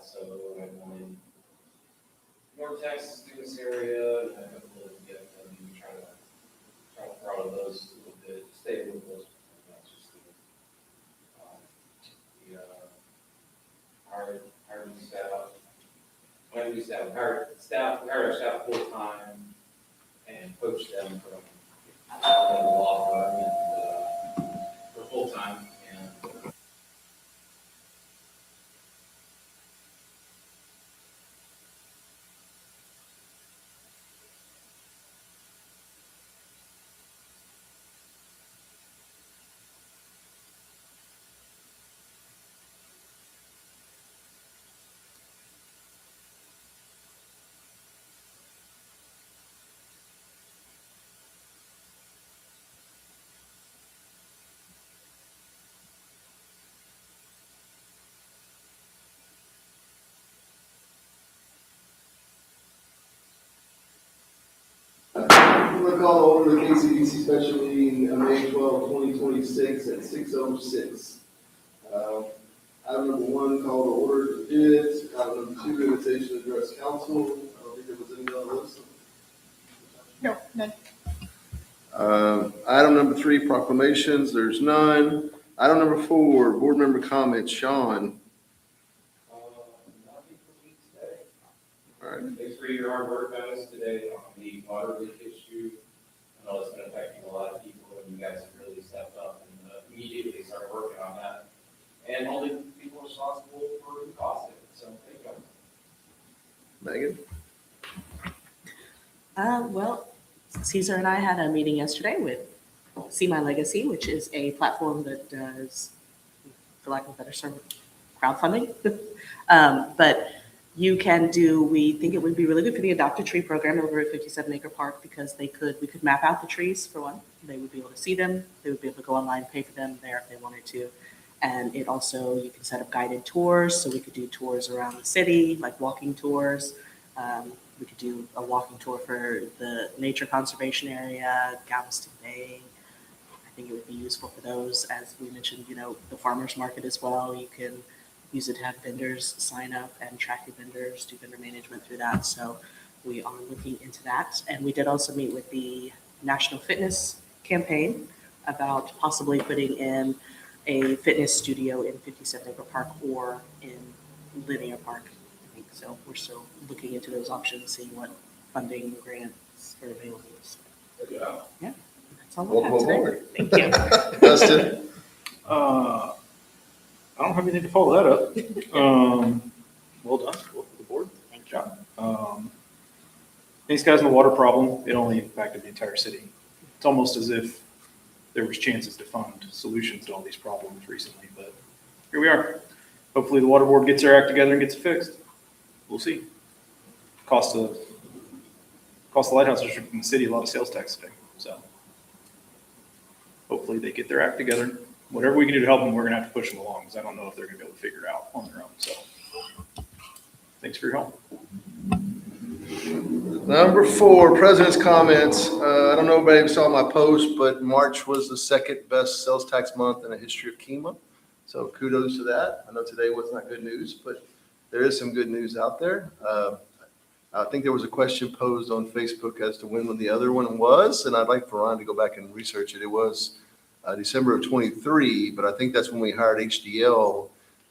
So I'm in North Texas, through this area, and I have a little bit of trying to throttle those a little bit, stay a little closer. That's just hired staff. When we staff, hired our staff full time and poached them from the law firm for full time. And I'm going to call over the KCDC special meeting on May 12, 2026 at 6:06. Item number 1, call to order the bids. Item number 2, invitation to address council. I don't think there was any on the list. No, none. Item number 3, proclamations. There's none. Item number 4, board member comments. Sean. nothing for me today. All right. Thanks for your hard work on this today on the water leak issue. I know it's been affecting a lot of people, and you guys have really stepped up and immediately started working on that. And holding people responsible for the cost of it. So thank you. Megan. Well, Caesar and I had a meeting yesterday with See My Legacy, which is a platform that does, for lack of a better term, crowdfunding. But you can do, we think it would be really good for the Adopt a Tree program over at 57 Acre Park because we could map out the trees for one. They would be able to see them. They would be able to go online, pay for them there if they wanted to. And it also, you can set up guided tours. So we could do tours around the city, like walking tours. We could do a walking tour for the nature conservation area, Galveston Bay. I think it would be useful for those. As we mentioned, the farmers market as well. You can use it to have vendors sign up and track your vendors, do vendor management through that. So we are looking into that. And we did also meet with the National Fitness Campaign about possibly putting in a fitness studio in 57 Acre Park or in Linear Park. I think so. We're still looking into those options, seeing what funding grants are available. Yeah. Yeah, that's all I have today. Thank you. Dustin. I don't have anything to follow that up. Well done, welcome to the board. Thank you. These guys in the water problem, it only impacted the entire city. It's almost as if there was chances to fund solutions to all these problems recently, but here we are. Hopefully the water board gets their act together and gets it fixed. We'll see. Cost the lighthouse district in the city a lot of sales tax today, so hopefully they get their act together. Whatever we can do to help them, we're gonna have to push them along because I don't know if they're gonna be able to figure it out on their own. So thanks for your help. Number 4, president's comments. I don't know if anybody saw my post, but March was the second best sales tax month in the history of KEMA. So kudos to that. I know today was not good news, but there is some good news out there. I think there was a question posed on Facebook as to when the other one was, and I'd like for Ron to go back and research it. It was December of 23, but I think that's when we hired HDL,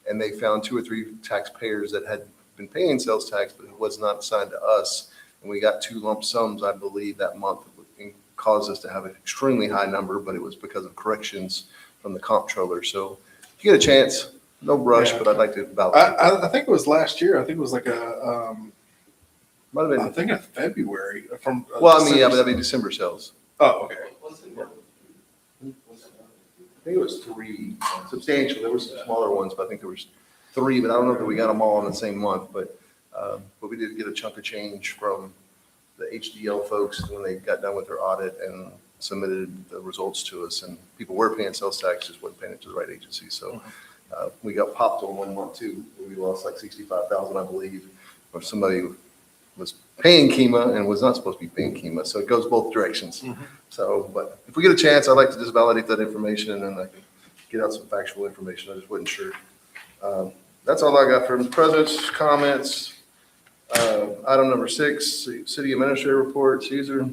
and they found 2 or 3 taxpayers that had been paying sales tax, but it was not assigned to us. And we got 2 lump sums, I believe, that month, and caused us to have an extremely high number, but it was because of corrections from the comptroller. So if you get a chance, no rush, Yeah. but I'd like to validate. I think it was last year. I think it was like a, Might have I been. think in February from. Well, I mean, yeah, but that'd be December sales. Oh, okay. I think it was 3 substantial. There were some smaller ones, but I think there was 3. But I don't know that we got them all in the same month. But we did get a chunk of change from the HDL folks when they got done with their audit and submitted the results to us. And people were paying sales tax, just wasn't paying it to the right agency. So we got popped on one month too. We lost like $65,000, I believe, or somebody was paying KEMA and was not supposed to be paying KEMA. So it goes both directions. So, but if we get a chance, I'd like to just validate that information and then I can get out some factual information. I just wasn't sure. That's all I got from president's comments. Item number 6, city administrator report. Caesar.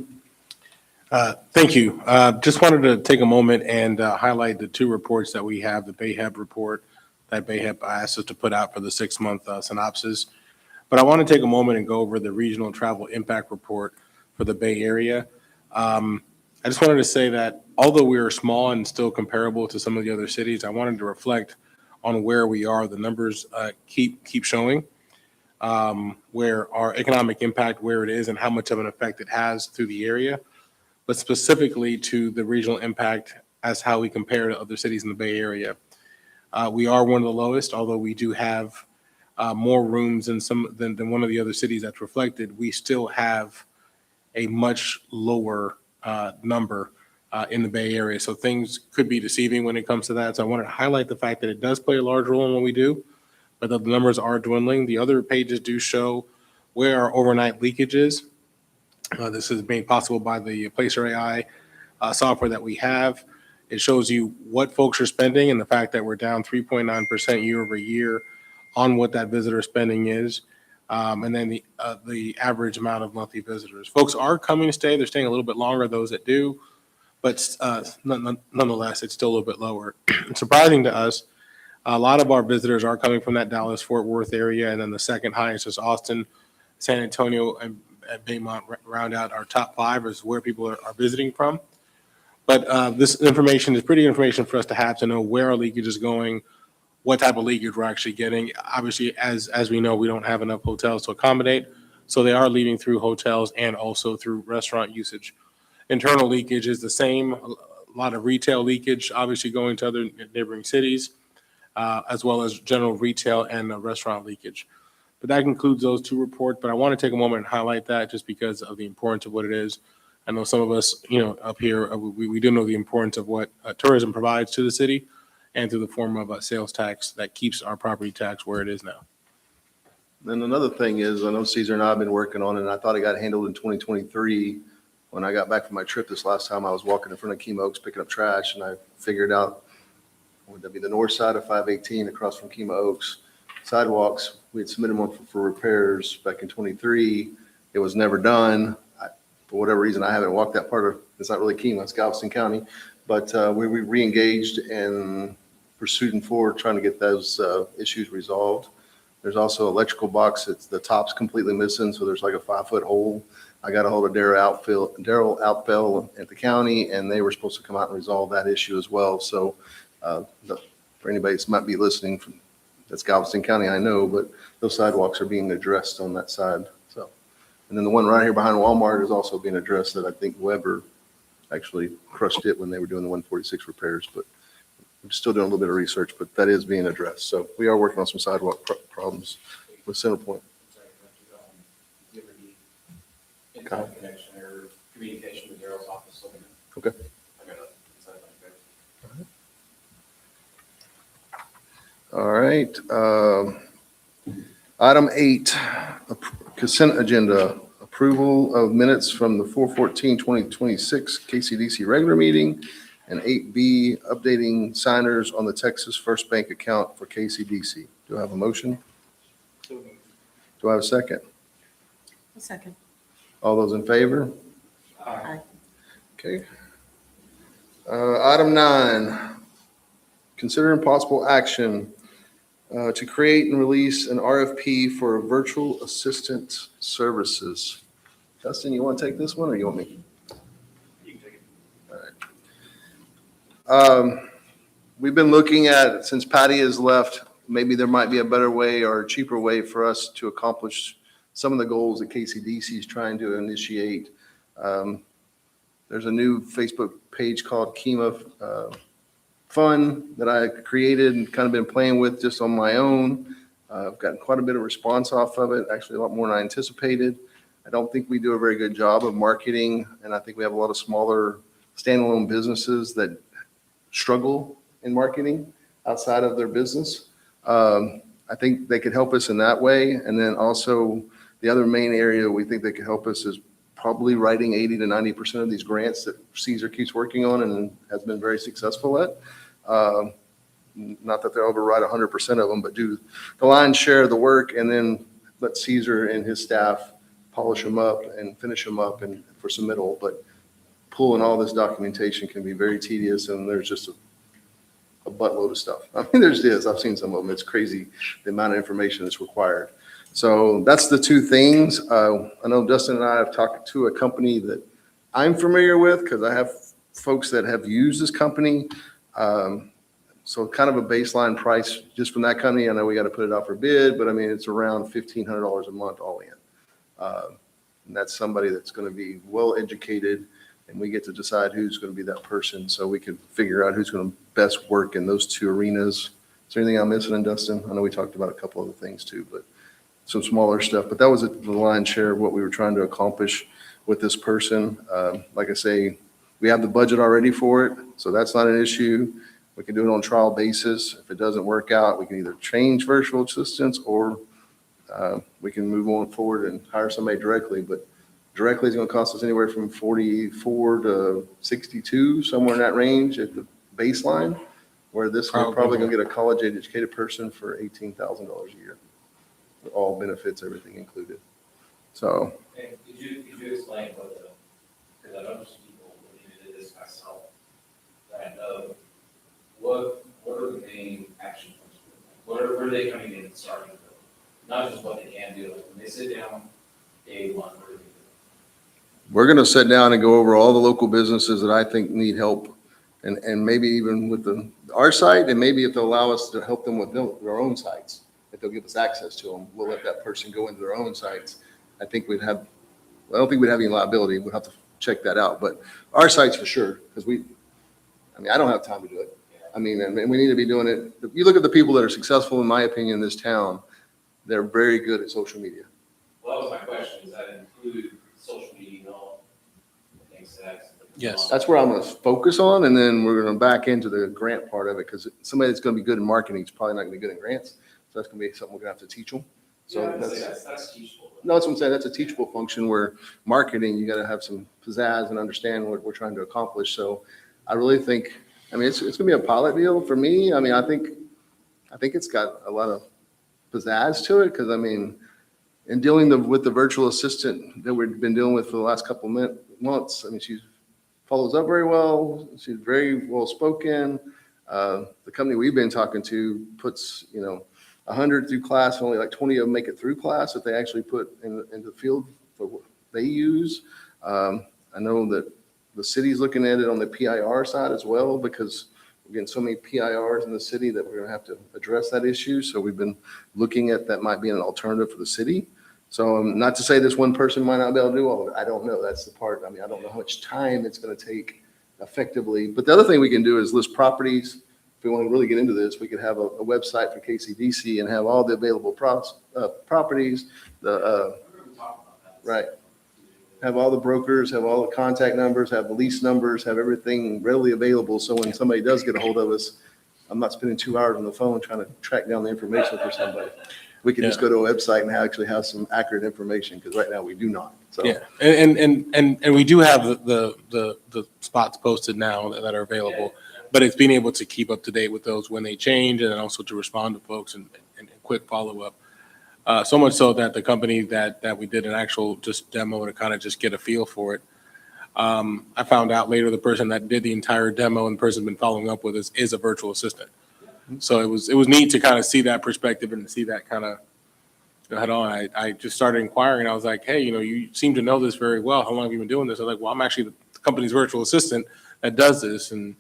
Thank you. Just wanted to take a moment and highlight the 2 reports that we have, the BayHeb report that BayHeb asked us to put out for the 6-month synopsis. But I want to take a moment and go over the regional travel impact report for the Bay Area. I just wanted to say that although we are small and still comparable to some of the other cities, I wanted to reflect on where we are. The numbers keep showing where our economic impact, where it is, and how much of an effect it has through the area, but specifically to the regional impact as how we compare to other cities in the Bay Area. We are one of the lowest, although we do have more rooms than one of the other cities that's reflected. We still have a much lower number in the Bay Area. So things could be deceiving when it comes to that. So I wanted to highlight the fact that it does play a large role in what we do, but the numbers are dwindling. The other pages do show where our overnight leakage is. This is made possible by the Placer AI software that we have. It shows you what folks are spending and the fact that we're down 3.9% year over year on what that visitor spending is. And then the average amount of monthly visitors. Folks are coming to stay. They're staying a little bit longer, those that do. But nonetheless, it's still a little bit lower. Surprising to us, a lot of our visitors are coming from that Dallas-Fort Worth area. And then the second highest is Austin, San Antonio, and Baymont round out our top 5 is where people are visiting from. But this information is pretty information for us to have to know where our leakage is going, what type of leakage we're actually getting. Obviously, as we know, we don't have enough hotels to accommodate. So they are leaving through hotels and also through restaurant usage. Internal leakage is the same. A lot of retail leakage, obviously going to other neighboring cities, as well as general retail and restaurant leakage. But that concludes those 2 reports. But I want to take a moment and highlight that just because of the importance of what it is. I know some of us, up here, we do know the importance of what tourism provides to the city and through the form of a sales tax that keeps our property tax where it is now. Then another thing is, I know Caesar and I have been working on it, and I thought it got handled in 2023. When I got back from my trip this last time, I was walking in front of Kema Oaks picking up trash, and I figured out, would that be the north side of 518 across from Kema Oaks? Sidewalks, we had submitted one for repairs back in 23. It was never done. For whatever reason, I haven't walked that part of, it's not really Kema, it's Galveston County. But we re-engaged and pursued forward trying to get those issues resolved. There's also electrical box. The top's completely missing, so there's like a 5-foot hole. I got a hold of Daryl Outfell at the county, and they were supposed to come out and resolve that issue as well. So for anybody that might be listening, that's Galveston County, I know, but those sidewalks are being addressed on that side. So, and then the one right here behind Walmart is also being addressed that I think Weber actually crushed it when they were doing the 146 repairs, but I'm still doing a little bit of research, but that is being addressed. So we are working on some sidewalk problems with Centerpoint. Internet connection or communication with Daryl's office. Okay. I got a All right. Item 8, consent agenda, approval of minutes from the 4/14/2026 KCDC regular meeting, and 8B, updating signers on the Texas First Bank account for KCDC. Do I have a motion? Do I have a second? A second. All those in favor? Aye. Okay. Item 9, consider possible action to create and release an RFP for virtual assistant services. Justin, you want to take this one or you want me? You can take it. All right. We've been looking at, since Patty has left, maybe there might be a better way or a cheaper way for us to accomplish some of the goals that KCDC is trying to initiate. There's a new Facebook page called Kema Fun that I created and kind of been playing with just on my own. I've gotten quite a bit of response off of it, actually a lot more than I anticipated. I don't think we do a very good job of marketing, and I think we have a lot of smaller standalone businesses that struggle in marketing outside of their business. I think they could help us in that way. And then also the other main area we think they could help us is probably writing 80 to 90% of these grants that Caesar keeps working on and has been very successful at. not that they'll override 100% of them, but do the lion's share of the work, and then let Caesar and his staff polish them up and finish them up and for submittal. But pulling all this documentation can be very tedious, and there's just a buttload of stuff. I mean, I've seen some of them. It's crazy the amount of information that's required. So that's the two things. I know Dustin and I have talked to a company that I'm familiar with because I have folks that have used this company. So kind of a baseline price just from that company. I know we got to put it out for bid, but I mean, it's around $1,500 a month all in. And that's somebody that's going to be well-educated, and we get to decide who's going to be that person so we can figure out who's going to best work in those two arenas. Is there anything I'm missing, Dustin? I know we talked about a couple other things too, but some smaller stuff. But that was the lion's share of what we were trying to accomplish with this person. Like I say, we have the budget already for it, so that's not an issue. We can do it on trial basis. If it doesn't work out, we can either change virtual assistants or we can move on forward and hire somebody directly. But directly is going to cost us anywhere from 44 to 62, somewhere in that range at the baseline, where this we're probably going to get a college-educated person for $18,000 a year. All benefits, everything included. So. And could you explain what because I know some people who did this myself, that I know, what are the main action points? Where are they coming in and starting to build? Not just what they can do, like when they sit down, day one, what do they do? We're going to sit down and go over all the local businesses that I think need help, and maybe even with our site, and maybe if they'll allow us to help them with their own sites, if they'll give us access to them, we'll let that person go into their own sites. I think I don't think we'd have any liability. We'll have to check that out. But our sites for sure, because I don't have time to do it. I mean, and we need to be doing it. If you look at the people that are successful, in my opinion, in this town, they're very good at social media. Well, that was my question. Does that include social media and all? Thanks, Yes. That's where I'm going to focus on, and then we're going to back into the grant part of it, because somebody that's going to be good in marketing is probably not going to be good in grants. So that's going to be something we're going to have to teach them. So that's teachable. No, that's what I'm saying. That's a teachable function where marketing, you got to have some pizzazz and understand what we're trying to accomplish. So I really think, it's going to be a pilot deal for me. I think it's got a lot of pizzazz to it, because in dealing with the virtual assistant that we've been dealing with for the last couple months, she follows up very well. She's very well spoken. The company we've been talking to puts 100 through class, and only like 20 of them make it through class that they actually put in the field for what they use. I know that the city's looking at it on the PIR side as well, because we're getting so many PIRs in the city that we're going to have to address that issue. So we've been looking at that might be an alternative for the city. So not to say this one person might not be able to do all of it. I don't know. That's the part. I don't know how much time it's going to take effectively. But the other thing we can do is list properties. If we want to really get into this, we could have a website for KCDC and have all the available properties, right. Have all the brokers, have all the contact numbers, have the lease numbers, have everything readily available. So when somebody does get a hold of us, I'm not spending 2 hours on the phone trying to track down the information for somebody. We can just go to a website and actually have some accurate information, because right now we do not. So. Yeah, and we do have the spots posted now that are available, but it's being able to keep up to date with those when they change, and also to respond to folks and quick follow-up. So much so that the company that we did an actual just demo to kind of just get a feel for it. I found out later the person that did the entire demo and the person been following up with us is a virtual assistant. So it was neat to kind of see that perspective and see that kind of head on. I just started inquiring. I was like, hey, you seem to know this very well. How long have you been doing this? I was like, well, I'm actually the company's virtual assistant that does this. And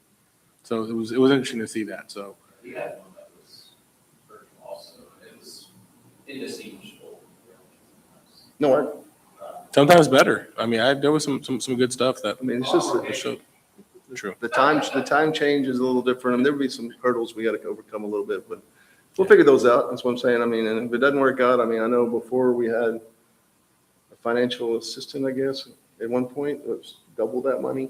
so it was interesting to see that. So We had one that was virtual also. It was indistinguishable. No, sometimes better. There was some good stuff that it's just showed. True. the time change is a little different, and there'll be some hurdles we got to overcome a little bit, but we'll figure those out. That's what I'm saying. And if it doesn't work out, I know before we had a financial assistant, I guess, at one point, it was double that money.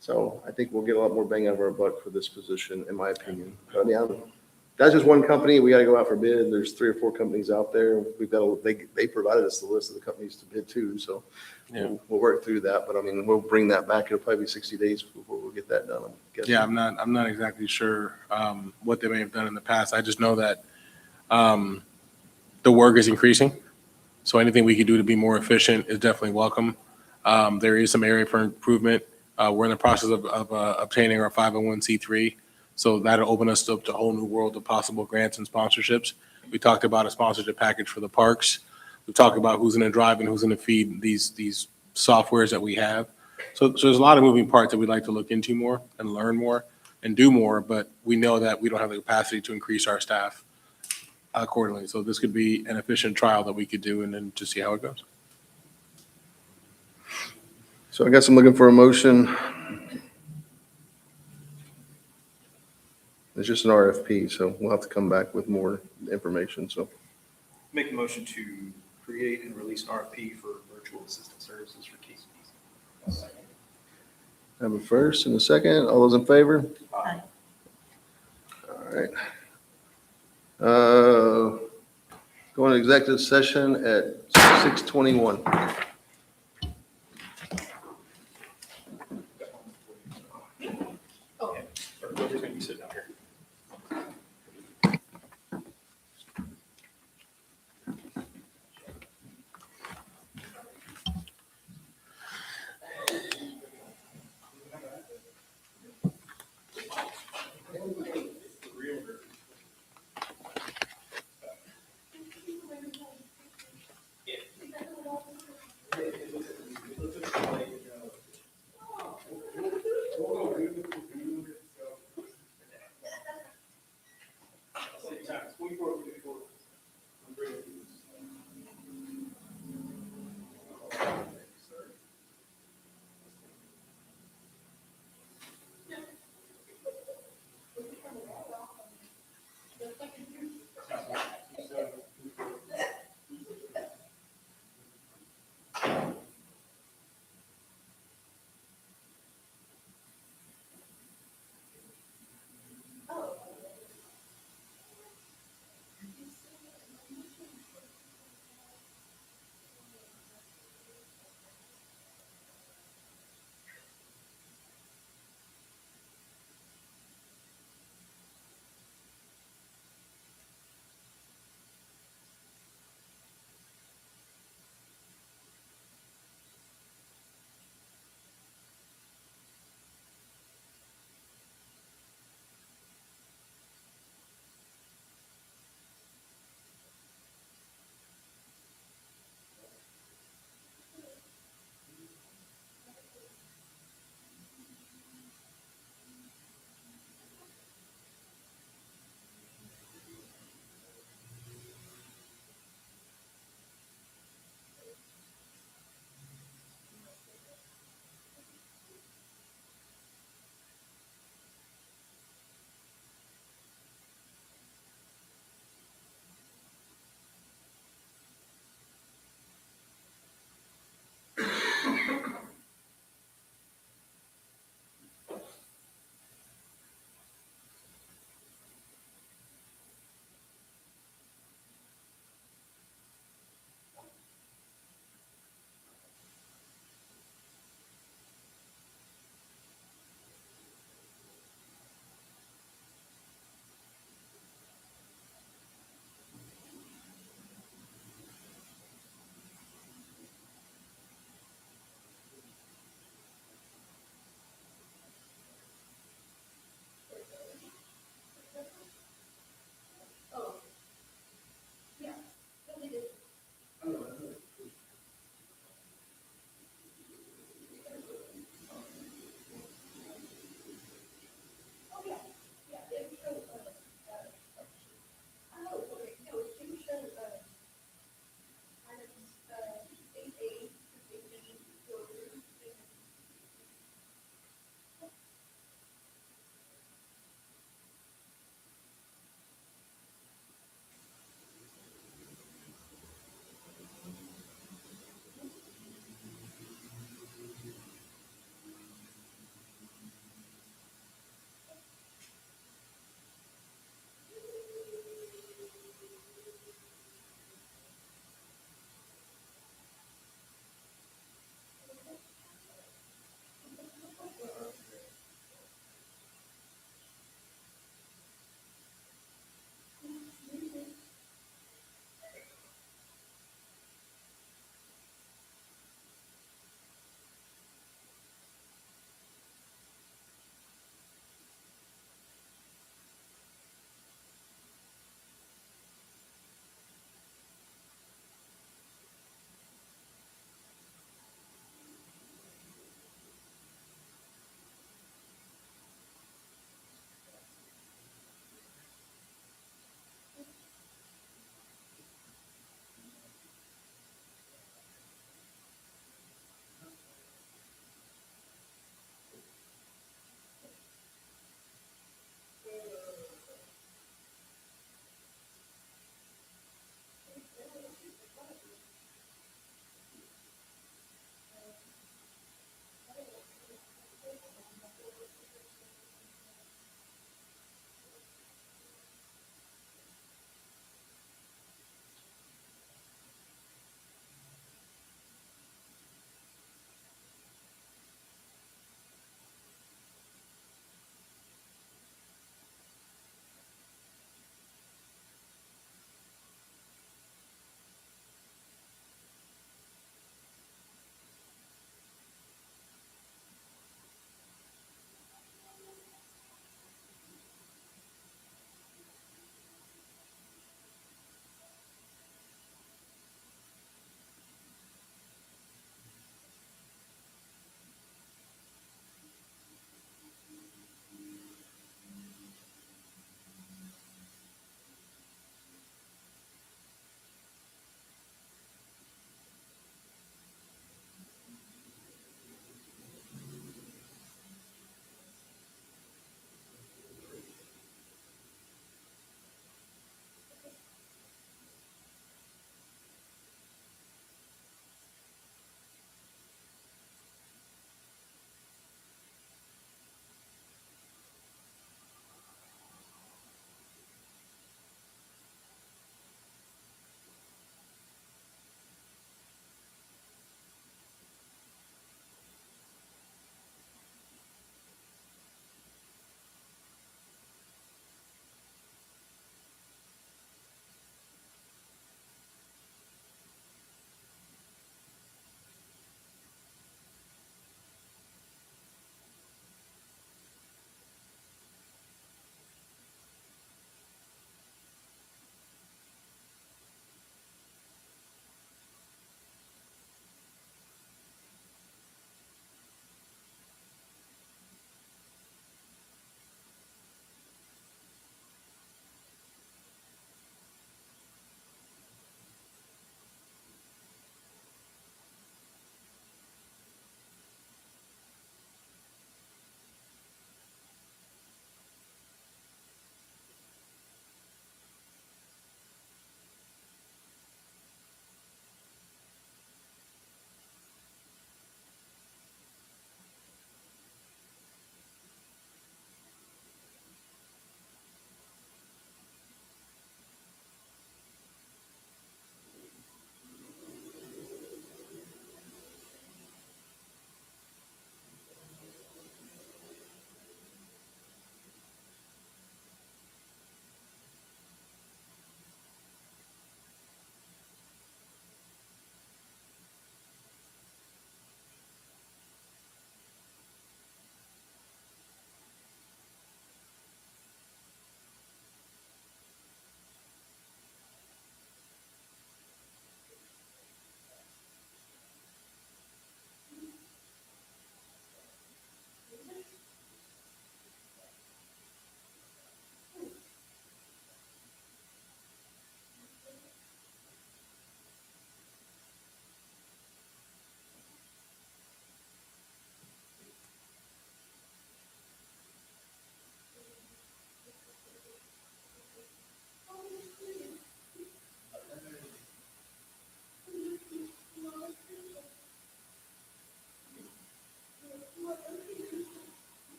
So I think we'll get a lot more bang out of our buck for this position, in my opinion. But That's just one company. We got to go out for bid. There's 3 or 4 companies out there. We've got, they provided us the list of the companies to bid too, so Yeah. we'll work through that. But I mean, we'll bring that back. It'll probably be 60 days before we'll get that done, I'm guessing. Yeah, I'm not exactly sure what they may have done in the past. I just know that the work is increasing. So anything we could do to be more efficient is definitely welcome. There is some area for improvement. We're in the process of obtaining our 501c3. So that'll open us up to a whole new world of possible grants and sponsorships. We talked about a sponsorship package for the parks. We talked about who's going to drive and who's going to feed these softwares that we have. So there's a lot of moving parts that we'd like to look into more and learn more and do more, but we know that we don't have the capacity to increase our staff accordingly. So this could be an efficient trial that we could do and then to see how it goes. So I guess I'm looking for a motion. It's just an RFP, so we'll have to come back with more information, so. Make a motion to create and release an RFP for virtual assistant services for KCDC. I have a first and a second. All those in favor? Aye. All right. Going to executive session at 6:21. We're just gonna be sitting out here.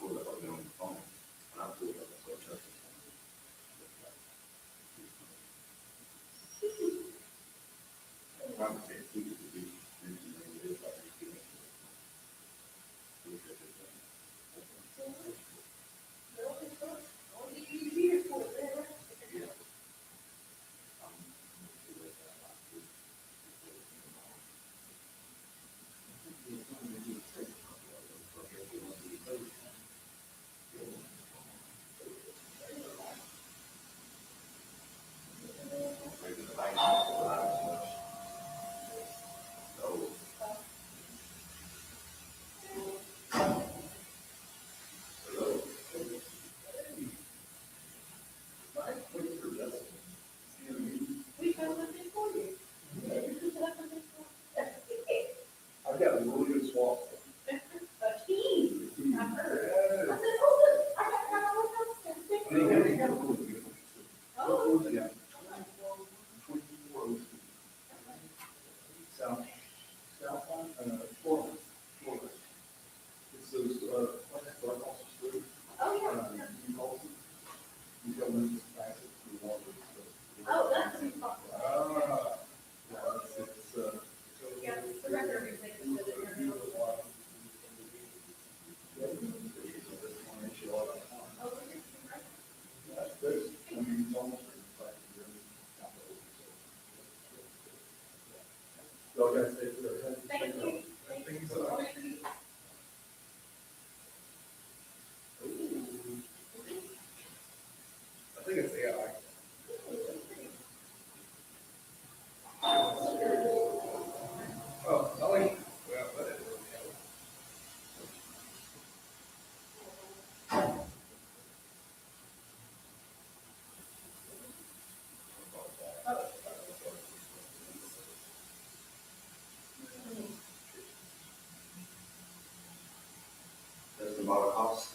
pulled up on the phone, when I pulled up, I saw Justin. I'm saying, he could be, mentioned it is like he's doing it. Yeah. I've got a really good swap. Florida. It's those, plants right across the street. You call them? You tell them to pass it through the water. Ah. Yeah, it's, that's good. I mean, it's almost like you're y'all guys stay there. Thank you. Thank you so much. I think it's AI. Oh, I like, well, whatever. That's about a house.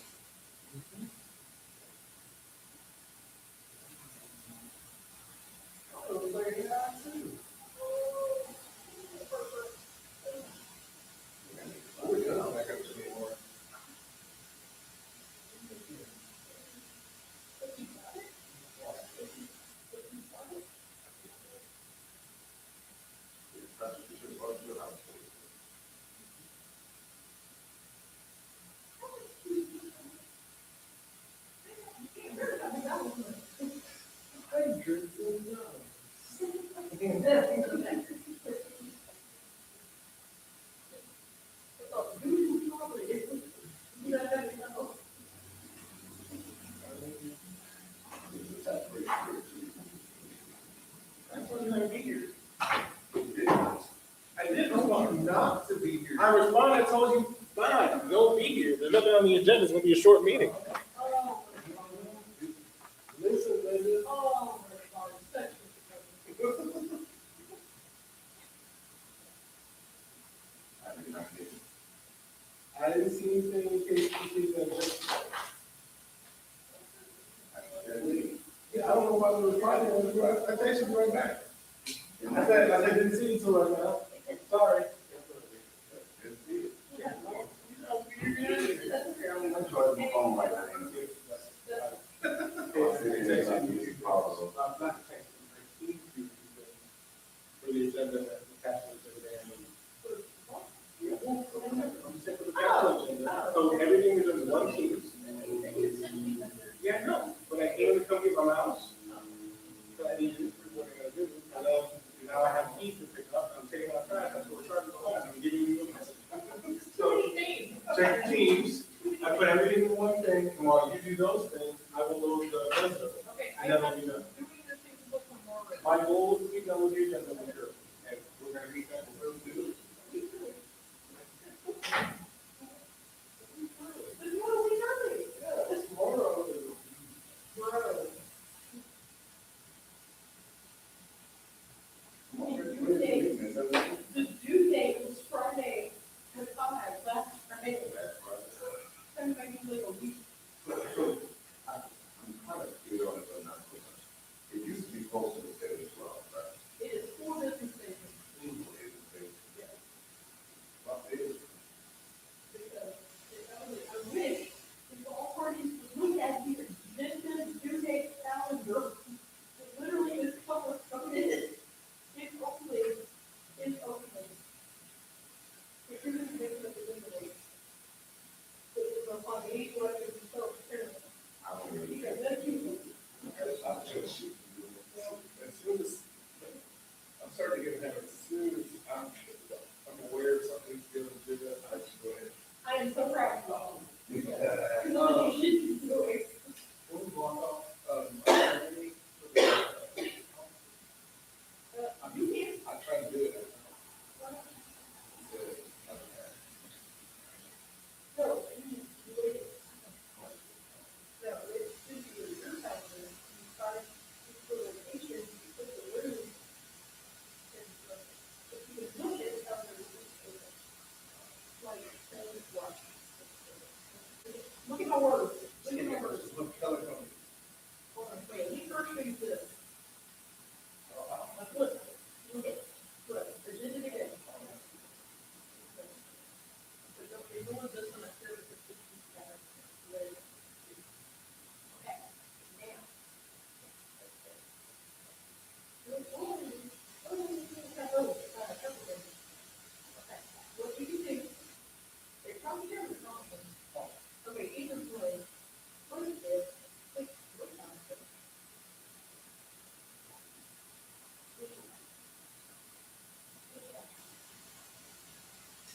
I didn't want you not to be here. I responded, I told you, fine, go be here. There's nothing on the agenda. It's gonna be a short meeting. Listen, baby. I didn't see anything in KCDC that just. Yeah, I don't know why we were fighting. I texted you right back. I said, didn't see you till right now. Sorry. I'm trying to phone right now. For the agenda, the capital agenda. So everything is in one team. Yeah, no, but I came to come get my mouse. So I need to, what I'm gonna do, and then now I have keys to pick up, I'm taking my trash, that's what we're starting to call, I'm giving you a message. So, check your teams, I put everything in one thing, and while you do those things, I will load the rest of it. And then I'll be done. My goal is to keep done with the agenda, for sure, and we're gonna meet that, we'll do it. The due date was Friday, the 5, last Friday. Sounds like it's like a week. I'm kind of clear on it, but not so much. It used to be posted instead as well, right? It is 4 business days. Because I wish, he's going to be so terrible. He got nothing to do. As soon as, I'm starting to get ahead, as soon as I'm aware something's going to do that, I just go ahead. I am so proud of you. Because all you should do is. We'll block off, identity for the, You can. I try to do it. No, no, it should be your house. You start, you put a location, you put the room. And if you can look at something, like, watch. Look at my words. Look at my words. Look, color coding. Hold on, wait, he first reads this. Like, look, look, present it again. Ignore this one up here because this is kind of red. Okay, now. Okay, what you can do, they probably never know. Okay, either way, what is this? What kind of thing?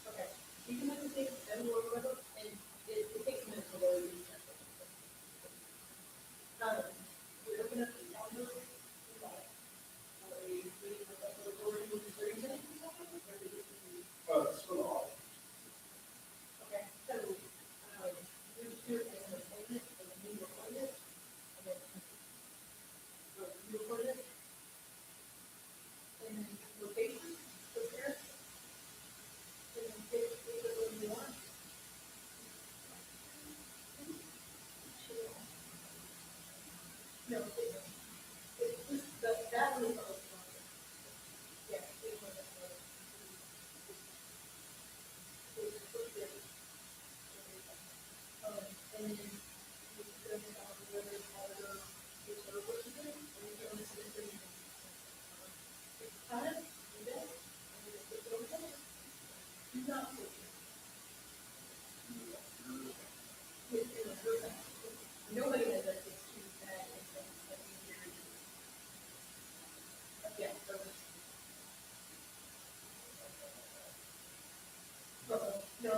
Okay, you can look at things and work with them, and it takes a minute to load these. We open up the calendar. It's for the law. Okay, so, you do it as an appointment, and then you record it, and then you record it, and then location, prepare, and then pick the one you want. No, it's just, that one is all. Yeah, it was. And then you go down the river, all the, it's over what you do, and you go into the city. It's kind of, you bet, and then it's over there. Do not push it. It's in the river. Nobody has that, it's too bad, it's like, yeah, so. No.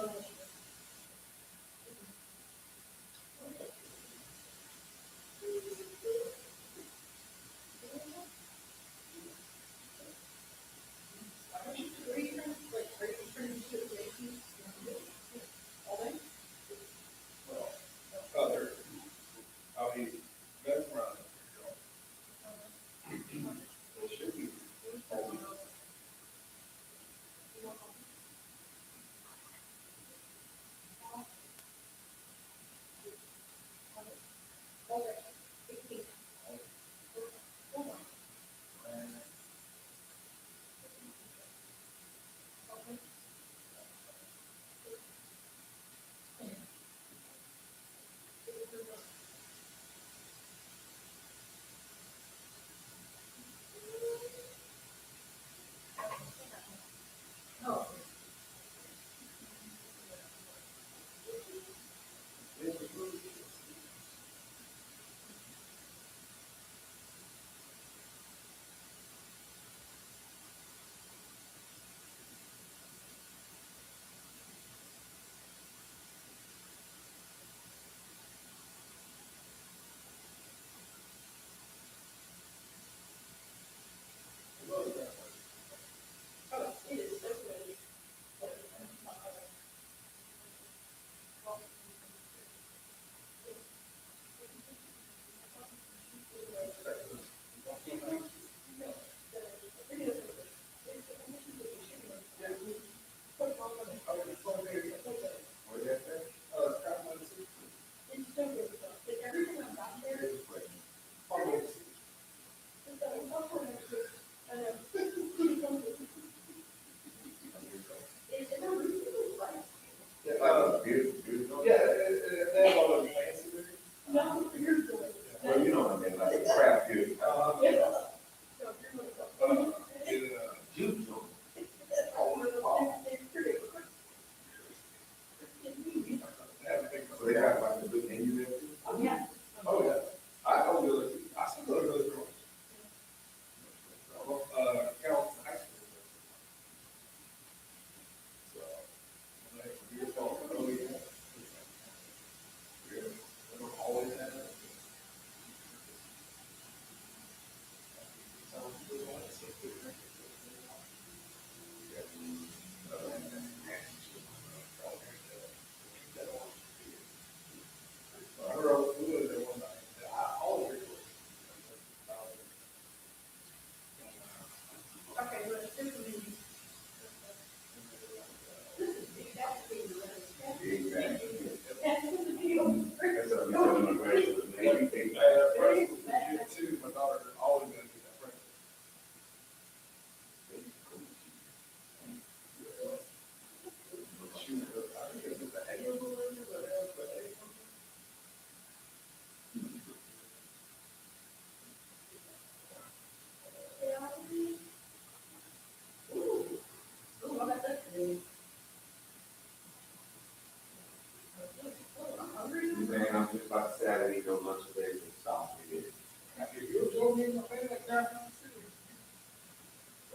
Man, I'm just about to say I didn't go lunch today, so stop me there. If you told me my family like downtown city.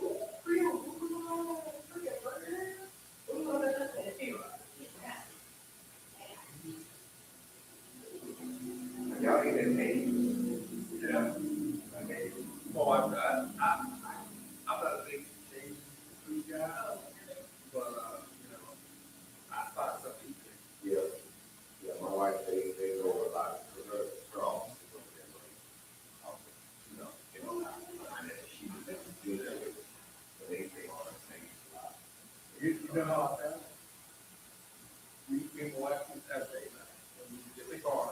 Ooh, Creole, ooh, forget burger. Ooh, Y'all ain't that many. yeah. I mean, Well, I'm not a big Cajun food guy, but, you know, I thought some people. yeah, yeah, my wife, they go a lot, her office is over there, like, you know, and she was never good at it, but they are the same a lot. You know how I found it? Me and my wife used to have date night, and we get in the car,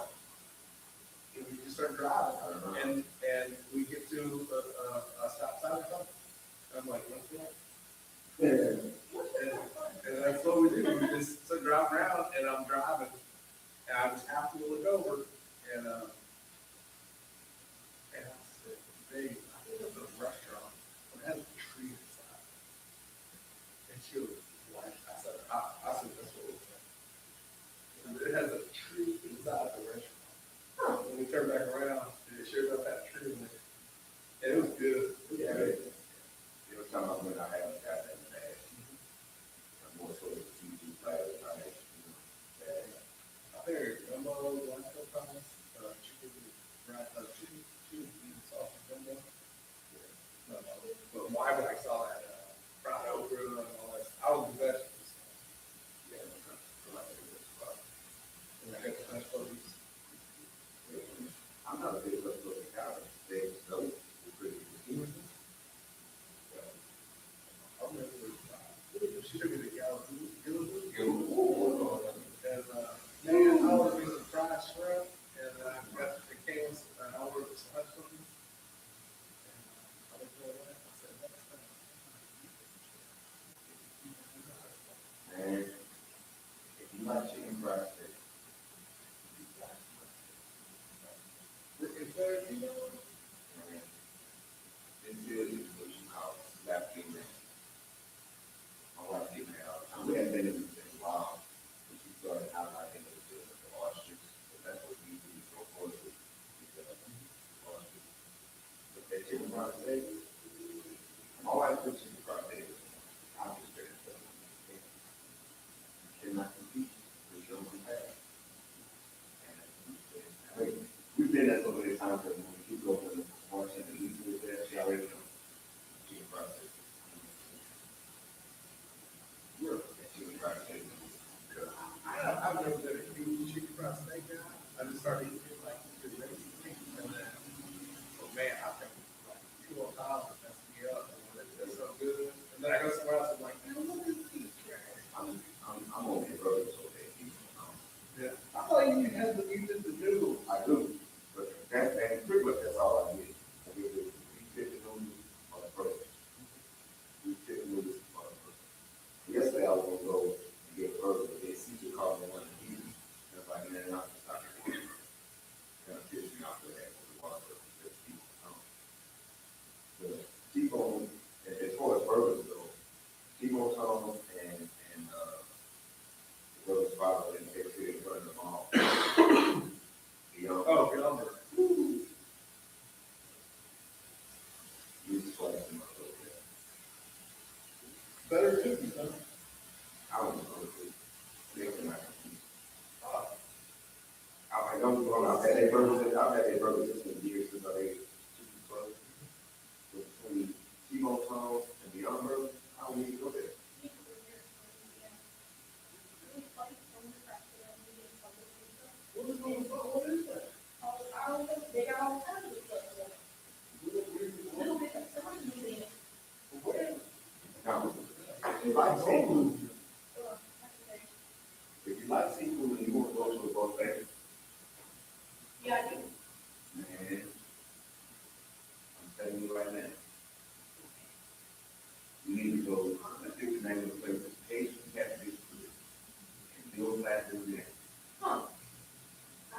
and we just start driving, and we get to a stop sign or something. I'm like, what's that? And that's what we do, we just start driving around, and I'm driving, and I just have to look over, and I said, babe, I think it's a restaurant, but it has a tree inside. And she was like, I said, that's what it was. It has a tree inside the restaurant. When we turned back around, it showed up that tree, and it was good. Yeah, it was talking about when I haven't got that bad. I'm more so the TV players, I had, bad. I think gumbo, last couple times, chicken, chicken, sauce, and gumbo. But why would I saw that, fried okra and all that, I was the vegetables. Yeah, I like it as well. And I got the mashed potatoes. I'm not a big love of the cow, they know it's pretty good. I remember, she took me to Galaxy, You, and, man, I ordered me some fried shrimp, and I got, it came with, I ordered some hush puppies. I was going away, I said, next time. man, if you like chicken fried steak, Is there, you know, man, this is what you call slap king man. My wife gave me out, we hadn't been in a while, but she started highlighting the ostrich, but that's what we do for horses, the ostrich. But that chicken fried steak, my wife puts chicken fried steak, I'm just straight up. You cannot compete with your own compare. We've been there so many times that when we go to the horse and the east with that, she already knows. Chicken fried steak. You're a chicken fried steak. I've never been a huge chicken fried steak guy. I just started eating it like the racing chicken, and then, oh man, I think like 2 on top, and messed me up. It's so good. And then I go somewhere else, I'm like, man, what is this? I'm okay, bro, it's okay. Yeah. I thought you had to eat it to do. I do, but that pretty much that's all I did. I did the chicken noodles on the first. Chicken noodles on the first. Yesterday I was gonna go and get a burger, but then Caesar called me one of the eaters. And I was like, man, I'm just not gonna eat it. Kind of pissed me off for that, because the water was just T-bone. The T-bone, as far as burgers go, T-bone tone and the burger spot in KCDC in front of the mall. Oh, yummer. You just slice them up a little bit. Better cookies, huh? I don't know, they're not. I don't know, I've had a burger since the years since I ate chicken burger. Between T-bone tone and Beyond Burger, I don't need to go there. What is that? They got all kinds of stuff. Little bit of something in it. Now, if you like seafood, if you like seafood and you want to go to a buffet, Yeah, I do. man, I'm telling you right now. You need to go, I think the name of the place is KCDC. And Bill Black is there. Huh. I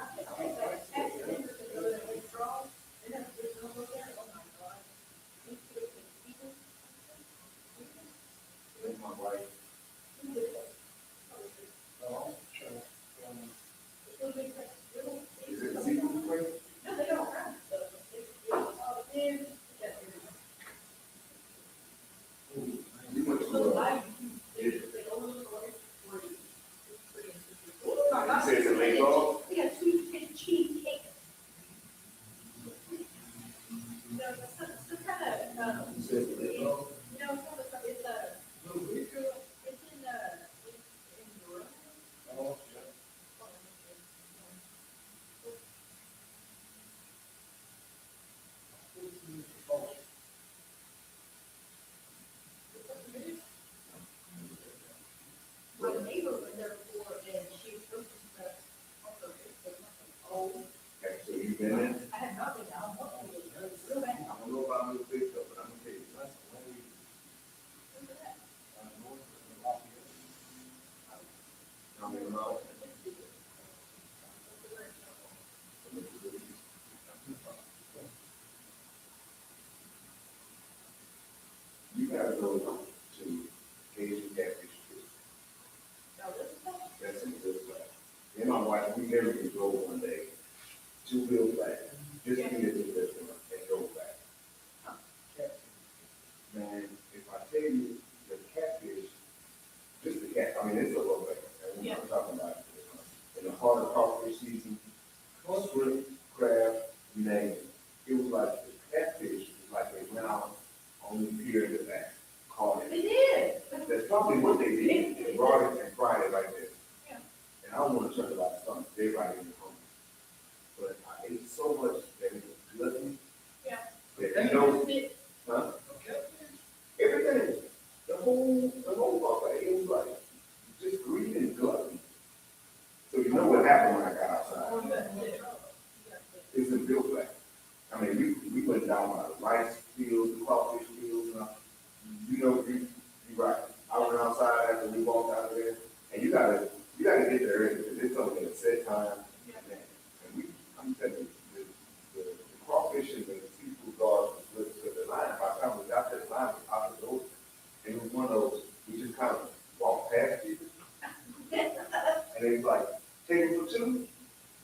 one day, 2 wheels back, just to get to the restaurant and go back. Man, if I tell you the catfish, just the cat, I mean, it's a little bit, and we're not talking about, in the heart of crawfish season, shrimp, crab, you name it. It was like the catfish was like they went out on the pier in the back, caught it. They did. That's probably what they did, they brought it and fried it right there. Yeah. And I don't want to talk about something, they right in the home. But I ate so much that it was gluttony. Yeah. That you know, huh? Everything, the whole buffet, it was like, just greed and gluttony. So you know what happened when I got outside? It's in Bill Black. I mean, we went down by the rice fields, the crawfish fields, and you know, you're right. I went outside after we walked out of there, and you gotta get there early, because it's only a set time. And I'm telling you, the crawfish and the seafood guards was to the line. By the time we got there, the line was out the door. And it was one of those, we just kind of walked past you. And they was like, table for two?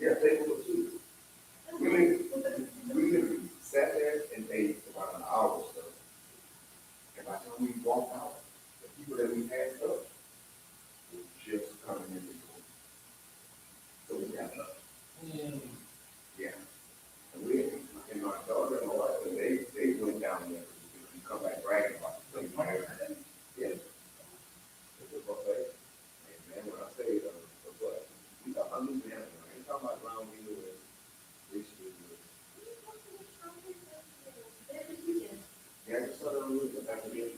Yeah, table for two. I mean, we literally sat there and ate about an hour or so. And by the time we walked out, the people that we passed up were just coming in the door. So we got up. Yeah. And we, and my daughter and my wife, they went down there and come back bragging about the place. Yeah. It's a buffet. And man, when I say a buffet, we got hundreds of animals. I ain't talking about ground meal and fish. Yeah, I just saw them lose it back again.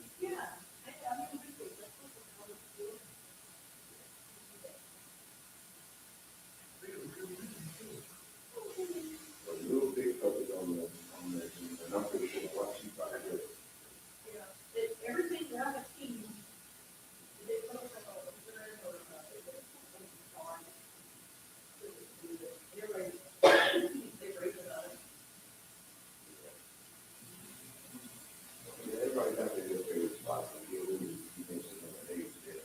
A little big focus on the, and I'm pretty sure what she probably did. Everything that I've seen, they put up Everybody got their favorite spots and you mentioned them at age there.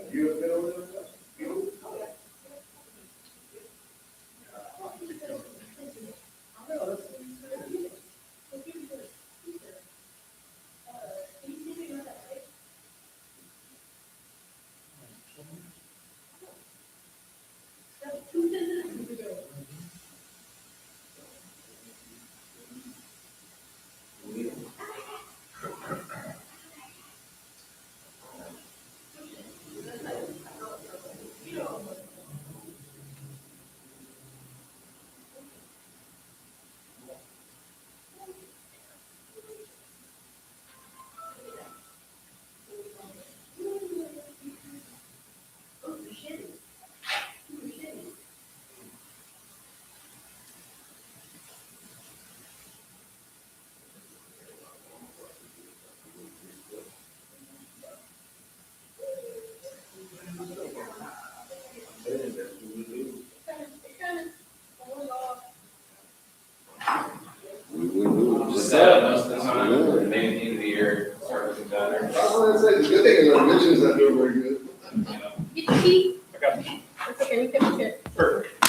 Have you ever been over there? You? Most of the time, maybe the end of the year, start looking better. I was gonna say, the good thing is our mission's not doing very good. You know. Get the key. I got you. It's okay, we can get. Perfect.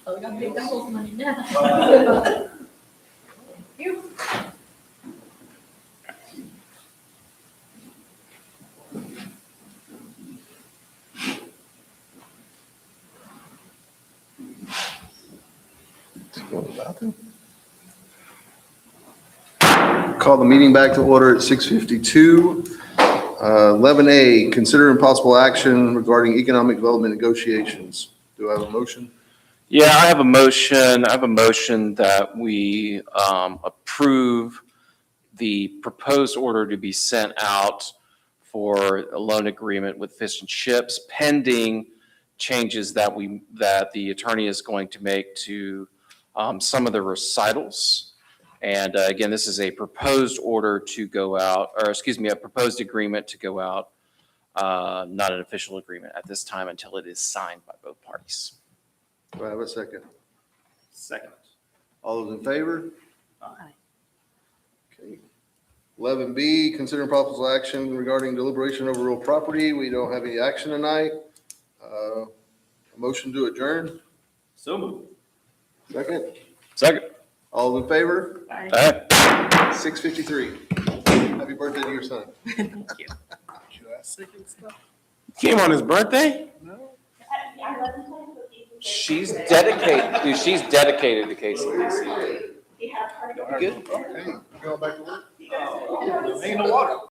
Oh, we got big doubles money now. You. Call the meeting back to order at 6:52. 11A, consider impossible action regarding economic development negotiations. Do I have a motion? Yeah, I have a motion that we approve the proposed order to be sent out for a loan agreement with Fish and Chips pending changes that the attorney is going to make to some of the recitals. And again, this is a proposed order to go out, or excuse me, a proposed agreement to go out, not an official agreement at this time until it is signed by both parties. Do I have a second? Second. All those in favor? Aye. Okay. 11B, consider possible action regarding deliberation over real property. We don't have any action tonight. A motion to adjourn, So moved. second. Second. All in favor? Bye. All right. 6:53. Happy birthday to your son. Thank you. Came on his birthday? She's dedicated, dude, she's dedicated to KCDC. He had a party. Good. Okay, going back to work? Ain't no water.